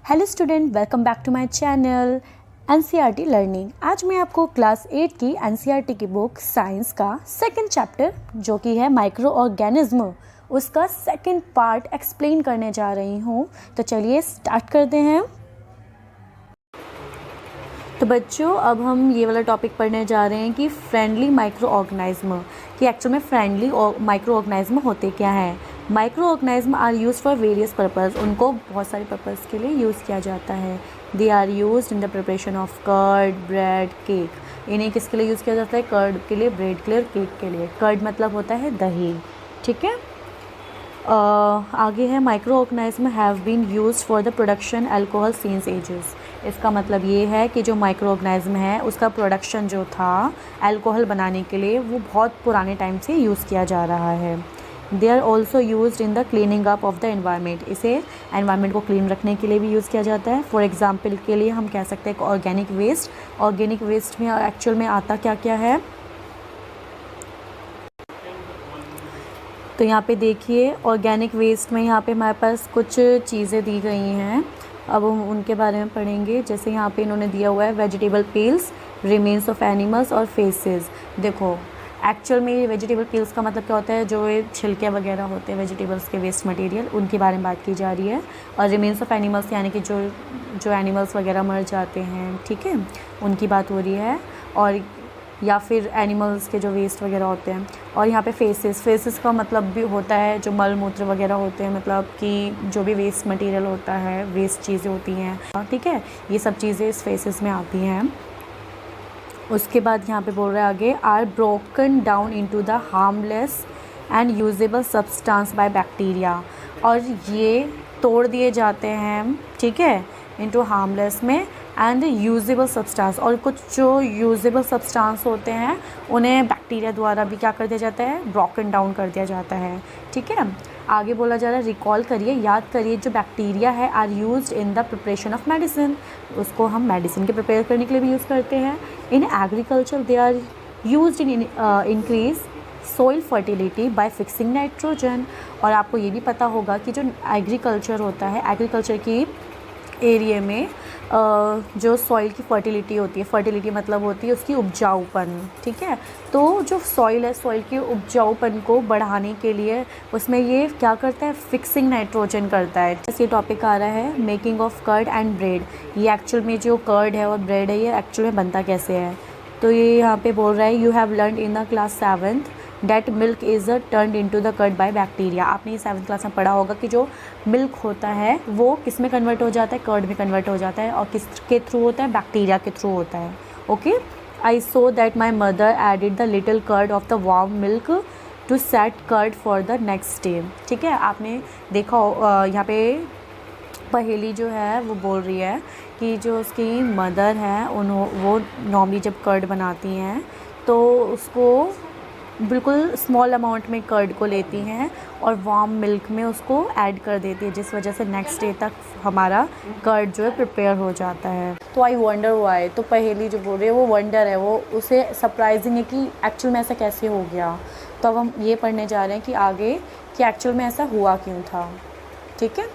Hello student, welcome back to my channel NCERT learning. आज मैं आपको क्लास 8 की एनसीईआरटी की बुक साइंस का सेकंड चैप्टर जो कि है माइक्रो ऑर्गेनिज्म, उसका सेकंड पार्ट एक्सप्लेन करने जा रही हूँ। तो चलिए स्टार्ट करते हैं। तो बच्चों, अब हम ये वाला टॉपिक पढ़ने जा रहे हैं कि फ्रेंडली माइक्रो ऑर्गेनिज्म, कि एक्चुअल में फ्रेंडली माइक्रो ऑर्गेनिज्म होते क्या है। Micro organism are use for various purpose, उनको बहुत सारे पर्पज़ के लिए यूज़ किया जाता है। They are use in the preparation of curd, bread, cake. इन्हें किसके लिए यूज़ किया जाता है? कर्ड के लिए, ब्रेड के लिए और केक के लिए। कर्ड मतलब होता है दही, ठीक है। आगे है micro organism have been used for the production alcohol since ages. इसका मतलब ये है कि जो माइक्रो ऑर्गेनिज्म है उसका प्रोडक्शन जो था अल्कोहल बनाने के लिए वो बहुत पुराने टाइम से यूज़ किया जा रहा है। They are also use in the cleaning up of the environment. इसे एनवायरनमेंट को क्लीन रखने के लिए भी यूज़ किया जाता है। फॉर एग्जाम्पल के लिए हम कह सकते हैं ऑर्गेनिक वेस्ट। ऑर्गेनिक वेस्ट में एक्चुअल में आता क्या क्या है, तो यहाँ पे देखिए ऑर्गेनिक वेस्ट में यहाँ पे हमारे पास कुछ चीज़ें दी गई हैं। अब हम उनके बारे में पढ़ेंगे। जैसे यहाँ पे इन्होंने दिया हुआ है vegetable peels, remains of animals और फेसेस। देखो एक्चुअल में वेजिटेबल पील्स का मतलब क्या होता है? जो ये छिलके वगैरह होते हैं वेजिटेबल्स के वेस्ट मटेरियल, उनके बारे में बात की जा रही है। और रिमेन्स ऑफ एनिमल्स यानी कि जो एनिमल्स वगैरह मर जाते हैं, ठीक है, उनकी बात हो रही है। और या फिर एनिमल्स के जो वेस्ट वगैरह होते हैं। और यहाँ पे फेसेस का मतलब भी होता है जो मल मूत्र वगैरह होते हैं, मतलब कि जो भी वेस्ट मटेरियल होता है, वेस्ट चीज़ें होती हैं, ठीक है, ये सब चीज़ें इस फेसेस में आती हैं। उसके बाद यहाँ पे बोल रहा है आगे, are broken down into the harmless and usable substance by bacteria. और ये तोड़ दिए जाते हैं, ठीक है, इनटू हार्मलेस में एंड यूजेबल सब्सटेंस। और कुछ जो यूजेबल सब्सटेंस होते हैं उन्हें बैक्टीरिया द्वारा भी क्या कर दिया जाता है? ब्रोकन डाउन कर दिया जाता है, ठीक है। आगे बोला जा रहा है, रिकॉल करिए, याद करिए, जो बैक्टीरिया है are used in the preparation of medicine. उसको हम मेडिसिन के प्रिपेयर करने के लिए भी यूज़ करते हैं। In agriculture they are used in increase soil fertility by fixing nitrogen. और आपको ये भी पता होगा कि जो एग्रीकल्चर होता है, एग्रीकल्चर की एरिया में जो सॉइल की फर्टिलिटी होती है, फर्टिलिटी मतलब होती है उसकी उपजाऊपन, ठीक है। तो जो सॉइल है, सॉइल के उपजाऊपन को बढ़ाने के लिए उसमें ये क्या करता है? फिक्सिंग नाइट्रोजन करता है। ये टॉपिक आ रहा है making of curd and bread. ये एक्चुअल में जो कर्ड है और ब्रेड है ये एक्चुअल में बनता कैसे है? तो ये यहाँ पे बोल रहा है, you have learn in the class 7th that milk is turned into the curd by bacteria. आपने 7th क्लास में पढ़ा होगा कि जो मिल्क होता है वो किस में कन्वर्ट हो जाता है? कर्ड में कन्वर्ट हो जाता है। और किस के थ्रू होता है? बैक्टीरिया के थ्रू होता है। Okay, I saw that my mother added the little curd of the warm milk to set curd for the next day, ठीक है। आपने देखा यहाँ पे पहेली जो है वो बोल रही है कि जो उसकी मदर है वो नॉर्मली जब कर्ड बनाती हैं तो उसको बिल्कुल स्मॉल अमाउंट में कर्ड को लेती हैं और वार्म मिल्क में उसको ऐड कर देती है, जिस वजह से नेक्स्ट डे तक हमारा कर्ड जो है प्रिपेयर हो जाता है। तो आई वंडर व्हाई, तो पहेली जो बोल रही है वो वंडर है, वो उसे सरप्राइजिंग है कि एक्चुअल में ऐसा कैसे हो गया। तो अब हम ये पढ़ने जा रहे हैं कि आगे कि एक्चुअल में ऐसा हुआ क्यों था, ठीक है।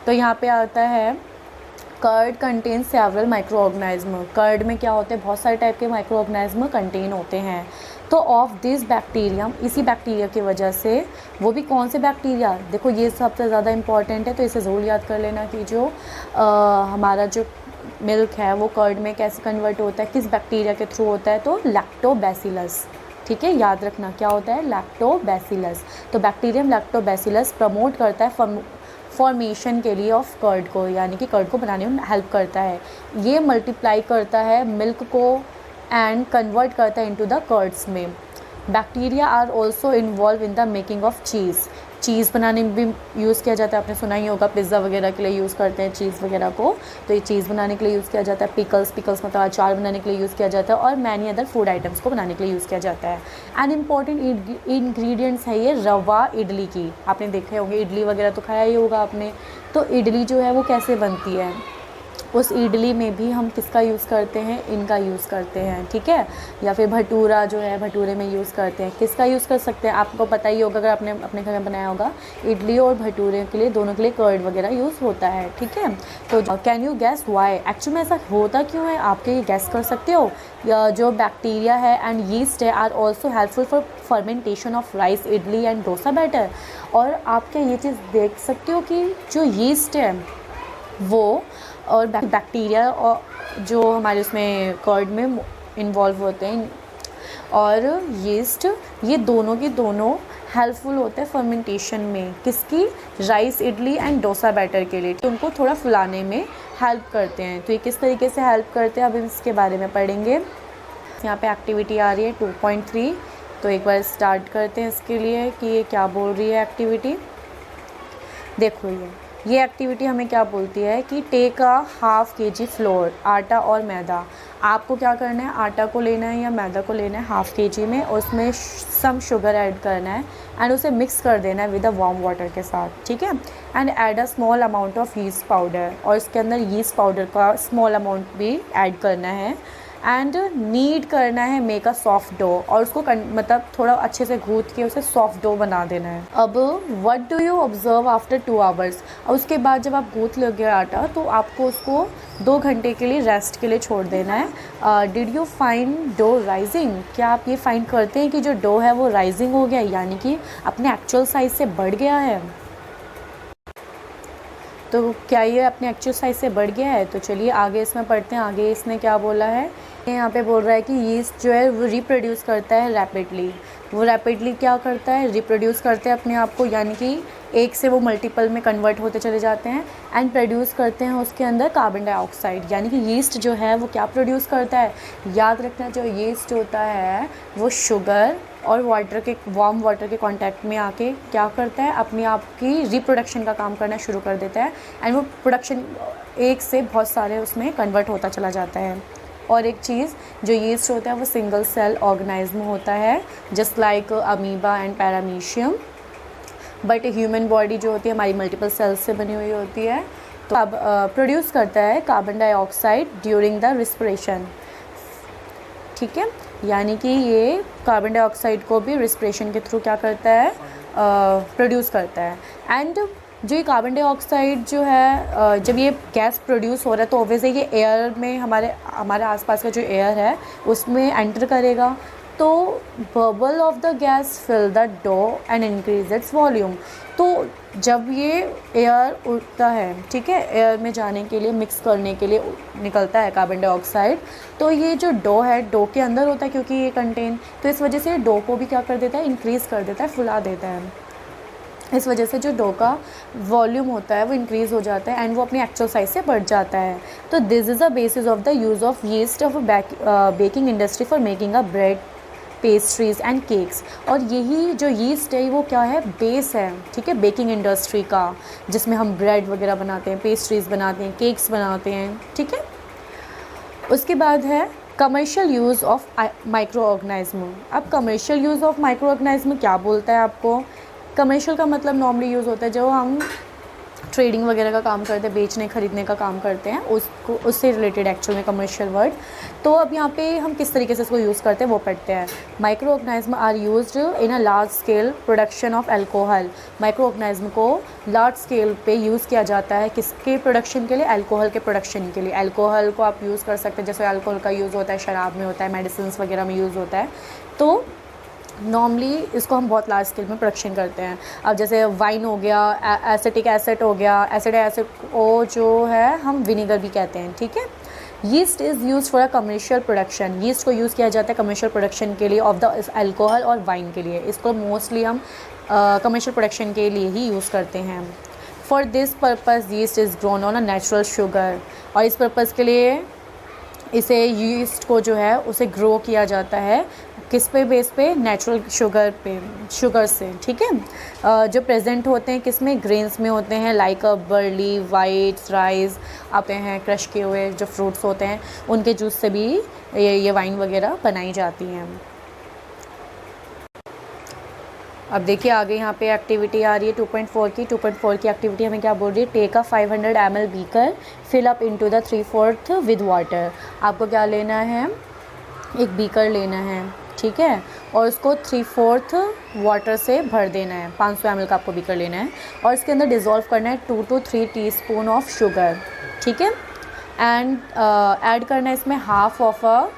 तो यहाँ पे आता है curd contain several micro organism. Curd में क्या होते हैं? बहुत सारे टाइप के माइक्रो ऑर्गेनिज्म कंटेन होते हैं। तो ऑफ दिस बैक्टीरियम, इसी बैक्टीरिया की वजह से, वो भी कौन से बैक्टीरिया? देखो ये सबसे ज़्यादा इंपॉर्टेंट है, तो इसे ज़रूर याद कर लेना कि जो हमारा जो मिल्क है वो कर्ड में कैसे कन्वर्ट होता है, किस बैक्टीरिया के थ्रू होता है? तो लैक्टोबैसिलस, ठीक है, याद रखना क्या होता है? लैक्टोबैसिलस। तो बैक्टीरियम लैक्टोबैसिलस प्रमोट करता है फॉर्मेशन के लिए ऑफ कर्ड को, यानी कि कर्ड को बनाने में हेल्प करता है। ये मल्टीप्लाई करता है मिल्क को एंड कन्वर्ट करता है इनटू द कर्ड्स में। Bacteria are also involve in the making of cheese. Cheese बनाने में भी यूज़ किया जाता है, आपने सुना ही होगा पिज़्ज़ा वगैरह के लिए यूज़ करते हैं चीज़ वगैरह को, तो ये चीज़ बनाने के लिए यूज़ किया जाता है। पिकल्स मतलब अचार बनाने के लिए यूज़ किया जाता है, और मैनी अदर फूड आइटम्स को बनाने के लिए यूज़ किया जाता है। एंड इम्पॉर्टेंट इंग्रेडिएंट्स है ये रवा इडली की। आपने देखे होंगे इडली वगैरह तो खाया ही होगा आपने। तो इडली जो है वो कैसे बनती है? उस इडली में भी हम किसका यूज़ करते हैं, इनका यूज़ करते हैं, ठीक है। या फिर भटूरा जो है, भटूरे में यूज़ करते हैं, किसका यूज़ कर सकते हैं, आपको पता ही होगा अगर आपने अपने घर में बनाया होगा। इडली और भटूरे के लिए, दोनों के लिए कर्ड वगैरह यूज़ होता है, ठीक है। तो can you guess why, actually में ऐसा होता क्यों है, आपके ये गैस कर सकते हो। या जो बैक्टीरिया है एंड यीस्ट है are also helpful for fermentation of rice, idli and dosa batter. और आप क्या ये चीज़ देख सकते हो कि जो यीस्ट है वो और बैक्टीरिया और जो हमारे उसमें कर्ड में इन्वॉल्व होते हैं, और यीस्ट, ये दोनों के दोनों हेल्पफुल होते हैं फर्मेंटेशन में, किसकी, rice, idli and dosa batter के लिए, तो उनको थोड़ा फुलाने में हेल्प करते हैं। तो ये किस तरीके से हेल्प करते हैं, अभी इसके बारे में पढ़ेंगे। यहाँ पे एक्टिविटी आ रही है 2.3, तो एक बार स्टार्ट करते हैं इसके लिए कि ये क्या बोल रही है एक्टिविटी। देखो ये एक्टिविटी हमें क्या बोलती है कि टेक अ ½ kg फ्लोर, आटा और मैदा। आपको क्या करना है, आटा को लेना है या मैदा को लेना है ½ kg में, और उसमें सम शुगर ऐड करना है एंड उसे मिक्स कर देना है विद अ वार्म वाटर के साथ, ठीक है। And add a small amount of yeast powder, और इसके अंदर यीस्ट पाउडर का स्मॉल अमाउंट भी ऐड करना है। एंड नीड करना है मेक अ सॉफ्ट डो, और उसको मतलब थोड़ा अच्छे से गूँथ के उसे सॉफ्ट डो बना देना है। अब what do you observe after 2 hours, और उसके बाद जब आप गूँथ लोगे आटा तो आपको उसको 2 घंटे के लिए रेस्ट के लिए छोड़ देना है। Did you find dough rising, क्या आप ये फाइंड करते हैं कि जो डो है वो राइजिंग हो गया, यानी कि अपने एक्चुअल साइज़ से बढ़ गया है। तो क्या ये अपने एक्चुअल साइज़ से बढ़ गया है। तो चलिए आगे इसमें पढ़ते हैं, आगे इसने क्या बोला है। यहाँ पे बोल रहा है कि यीस्ट जो है वो रिप्रोड्यूस करता है रैपिडली, वो रैपिडली क्या करता है, रिप्रोड्यूस करते हैं अपने आप को, यानी कि एक से वो मल्टीपल में कन्वर्ट होते चले जाते हैं एंड प्रोड्यूस करते हैं उसके अंदर कार्बन डाइऑक्साइड। यानी कि यीस्ट जो है वो क्या प्रोड्यूस करता है, याद रखना, जो यीस्ट होता है वो शुगर और वाटर के, वार्म वाटर के कांटेक्ट में आके क्या करता है, अपने आप की रिप्रोडक्शन का काम करना शुरू कर देता है एंड वो प्रोडक्शन एक से बहुत सारे उसमें कन्वर्ट होता चला जाता है। और एक चीज़, जो यीस्ट होता है वो सिंगल सेल ऑर्गेनिज्म होता है, just like amoeba and paramecium. But human body जो होती है हमारी मल्टीपल सेल्स से बनी हुई होती है। तो अब प्रोड्यूस करता है carbon dioxide during the respiration, ठीक है। यानी कि ये कार्बन डाइऑक्साइड को भी रिस्पिरेशन के थ्रू क्या करता है, प्रोड्यूस करता है। एंड जो ये कार्बन डाइऑक्साइड जो है, जब ये गैस प्रोड्यूस हो रहा है तो ऑब्वियसली ये एयर में, हमारे आसपास का जो एयर है उसमें एंटर करेगा, तो bubble of the gas fill the dough and increase its volume. तो जब ये एयर उड़ता है, ठीक है, एयर में जाने के लिए, मिक्स करने के लिए निकलता है कार्बन डाइऑक्साइड, तो ये जो डो है, डो के अंदर होता है क्योंकि ये कंटेन, तो इस वजह से डो को भी क्या कर देता है, इंक्रीज़ कर देता है, फुला देता है। इस वजह से जो डो का वॉल्यूम होता है वो इंक्रीज़ हो जाता है एंड वो अपने एक्चुअल साइज से बढ़ जाता है। तो this is the basis of the use of yeast of baking industry for making a bread, pastries and cakes. और यही जो यीस्ट है वो क्या है, बेस है, ठीक है, बेकिंग इंडस्ट्री का, जिसमें हम ब्रेड वगैरह बनाते हैं, पेस्ट्रीज़ बनाते हैं, केक्स बनाते हैं, ठीक है। उसके बाद है commercial use of microorganism. अब commercial use of microorganism क्या बोलता है आपको। कमर्शियल का मतलब नॉर्मली यूज़ होता है जो हम ट्रेडिंग वगैरह का काम करते हैं, बेचने खरीदने का काम करते हैं, उसको, उससे रिलेटेड एक्चुअल में कमर्शियल वर्ड। तो अब यहाँ पे हम किस तरीके से इसको यूज़ करते हैं वो पढ़ते हैं। Micro organism are used in a large scale production of alcohol. Micro organism को लार्ज स्केल पे यूज़ किया जाता है, किसके प्रोडक्शन के लिए, अल्कोहल के प्रोडक्शन के लिए। अल्कोहल को आप यूज़ कर सकते हैं, जैसे अल्कोहल का यूज़ होता है शराब में, होता है मेडिसिन वगैरह में यूज़ होता है। तो नॉर्मली इसको हम बहुत लार्ज स्केल में प्रोडक्शन करते हैं। अब जैसे वाइन हो गया, एसिटिक एसिड हो गया, एसिड ओ जो है हम विनेगर भी कहते हैं, ठीक है। Yeast is use for a commercial production. Yeast को यूज़ किया जाता है कमर्शियल प्रोडक्शन के लिए ऑफ द अल्कोहल और वाइन के लिए। इसको मोस्टली हम कमर्शियल प्रोडक्शन के लिए ही यूज़ करते हैं। For this purpose yeast is grown on a natural sugar. और इस पर्पज़ के लिए इसे यीस्ट को जो है उसे ग्रो किया जाता है, किस पे बेस पे, नेचुरल शुगर पे, शुगर से, ठीक है। जो प्रेजेंट होते हैं किस में, ग्रेन्स में होते हैं, लाइक बर्ली, वाइट राइस आते हैं, क्रश किए हुए जो फ्रूट्स होते हैं उनके जूस से भी ये वाइन वगैरह बनाई जाती हैं। अब देखिए आगे यहाँ पे एक्टिविटी आ रही है 2.4 की। 2.4 की एक्टिविटी हमें क्या बोल रही है, take a 500 ml beaker, fill up into the 3/4 with water. आपको क्या लेना है, एक बीकर लेना है, ठीक है, और उसको 3/4 वाटर से भर देना है। 500 ml का आपको बीकर लेना है और इसके अंदर डिज़ोल्व करना है 2 to 3 टीस्पून ऑफ शुगर, ठीक है। एंड ऐड करना है इसमें half of a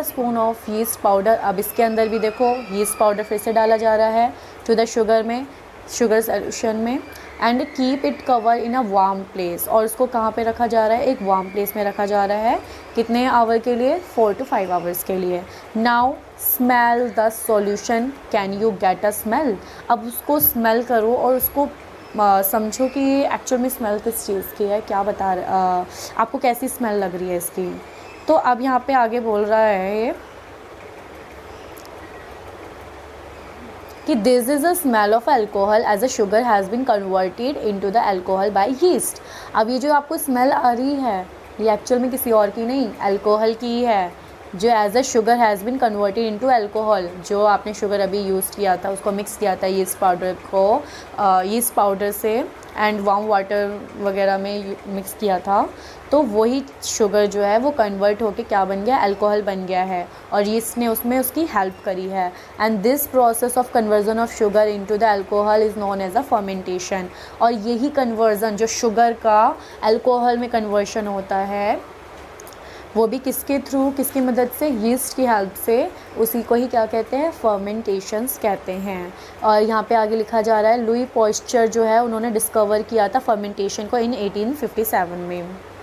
spoon of yeast powder. अब इसके अंदर भी देखो यीस्ट पाउडर फिर से डाला जा रहा है टू द शुगर सोल्यूशन में। And keep it cover in a warm place, और उसको कहाँ पे रखा जा रहा है, एक वार्म प्लेस में रखा जा रहा है। कितने आवर के लिए, 4 to 5 आवर्स के लिए। Now smell the solution, can you get a smell. अब उसको स्मेल करो और उसको समझो कि एक्चुअल में स्मेल किस चीज़ की है, क्या बता आपको कैसी स्मेल लग रही है इसकी। तो अब यहाँ पे आगे बोल रहा है कि this is a smell of alcohol as a sugar has been converted into the alcohol by yeast. अब ये जो आपको स्मेल आ रही है ये एक्चुअल में किसी और की नहीं, अल्कोहल की ही है, जो as a sugar has been converted into alcohol. जो आपने शुगर अभी यूज़ किया था, उसको मिक्स किया था यीस्ट पाउडर को, यीस्ट पाउडर से एंड वार्म वाटर वगैरह में मिक्स किया था, तो वही शुगर जो है वो कन्वर्ट होके क्या बन गया, अल्कोहल बन गया है, और यीस्ट ने उसमें उसकी हेल्प करी है। And this process of conversion of sugar into the alcohol is known as a fermentation. और यही कन्वर्जन जो शुगर का अल्कोहल में कन्वर्शन होता है वो भी किसके थ्रू, किसकी मदद से, यीस्ट की हेल्प से, उसी को ही क्या कहते हैं, फर्मेंटेशंस कहते हैं। और यहाँ पे आगे लिखा जा रहा है लुई पॉस्चर जो है उन्होंने डिस्कवर किया था फर्मेंटेशन को इन 1857 में।